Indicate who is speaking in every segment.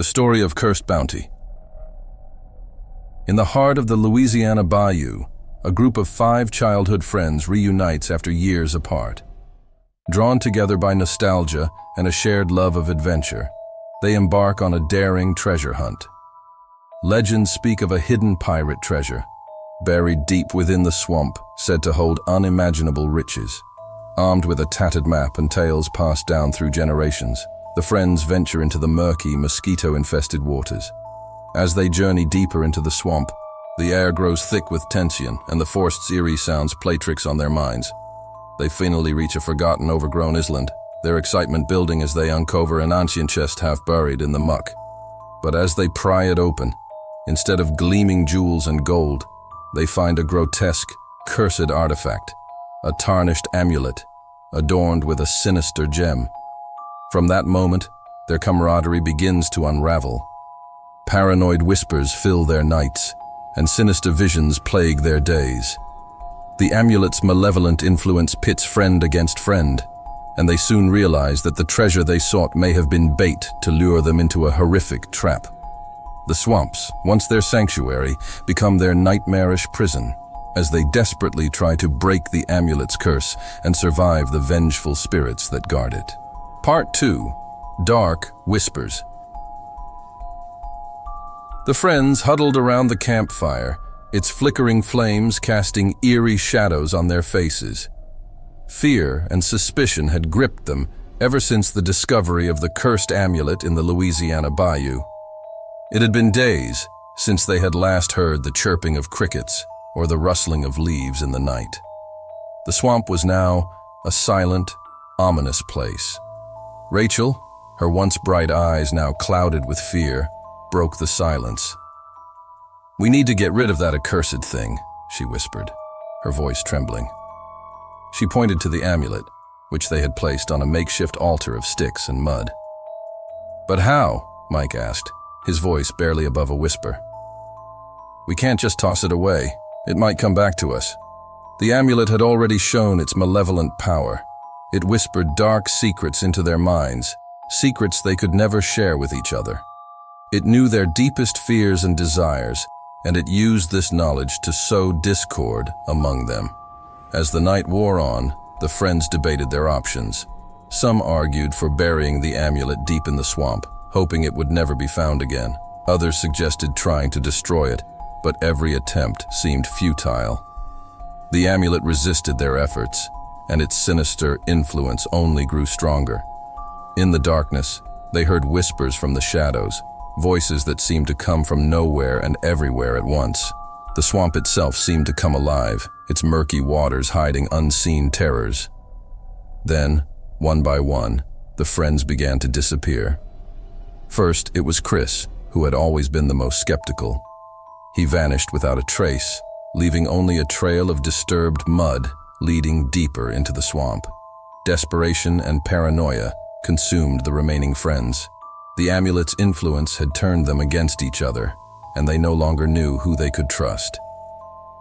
Speaker 1: The story of cursed bounty. In the heart of the Louisiana Bayou, a group of 5 childhood friends reunites after years apart. Drawn together by nostalgia and a shared love of adventure, they embark on a daring treasure hunt. Legends speak of a hidden pirate treasure, buried deep within the swamp, said to hold unimaginable riches. Armed with a tattered map and tales passed down through generations, the friends venture into the murky, mosquito-infested waters. As they journey deeper into the swamp, the air grows thick with tension, and the forest's eerie sounds play tricks on their minds. They finally reach a forgotten, overgrown island, their excitement building as they uncover an ancient chest half buried in the muck. But as they pry it open, instead of gleaming jewels and gold, they find a grotesque, cursed artifact, a tarnished amulet, adorned with a sinister gem. From that moment, their camaraderie begins to unravel. Paranoid whispers fill their nights, and sinister visions plague their days. The amulet's malevolent influence pits friend against friend, and they soon realize that the treasure they sought may have been bait to lure them into a horrific trap. The swamps, once their sanctuary, become their nightmarish prison, as they desperately try to break the amulet's curse and survive the vengeful spirits that guard it. Part 2. Dark Whispers. The friends huddled around the campfire, its flickering flames casting eerie shadows on their faces. Fear and suspicion had gripped them ever since the discovery of the cursed amulet in the Louisiana Bayou. It had been days since they had last heard the chirping of crickets or the rustling of leaves in the night. The swamp was now a silent, ominous place. Rachel, her once bright eyes now clouded with fear, broke the silence. "We need to get rid of that accursed thing," she whispered, her voice trembling. She pointed to the amulet, which they had placed on a makeshift altar of sticks and mud. "But how?" Mike asked, his voice barely above a whisper. "We can't just toss it away. It might come back to us." The amulet had already shown its malevolent power. It whispered dark secrets into their minds, secrets they could never share with each other. It knew their deepest fears and desires, and it used this knowledge to sow discord among them. As the night wore on, the friends debated their options. Some argued for burying the amulet deep in the swamp, hoping it would never be found again. Others suggested trying to destroy it, but every attempt seemed futile. The amulet resisted their efforts, and its sinister influence only grew stronger. In the darkness, they heard whispers from the shadows, voices that seemed to come from nowhere and everywhere at once. The swamp itself seemed to come alive, its murky waters hiding unseen terrors. Then, one by one, the friends began to disappear. First, it was Chris, who had always been the most skeptical. He vanished without a trace, leaving only a trail of disturbed mud leading deeper into the swamp. Desperation and paranoia consumed the remaining friends. The amulet's influence had turned them against each other, and they no longer knew who they could trust.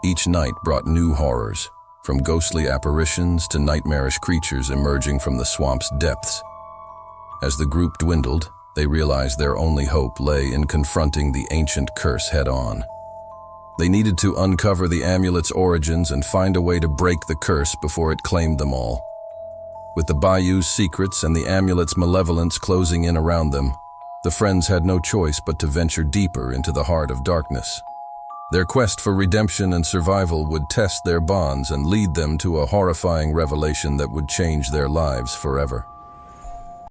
Speaker 1: Each night brought new horrors, from ghostly apparitions to nightmarish creatures emerging from the swamp's depths. As the group dwindled, they realized their only hope lay in confronting the ancient curse head-on. They needed to uncover the amulet's origins and find a way to break the curse before it claimed them all. With the Bayou's secrets and the amulet's malevolence closing in around them, the friends had no choice but to venture deeper into the heart of darkness. Their quest for redemption and survival would test their bonds and lead them to a horrifying revelation that would change their lives forever.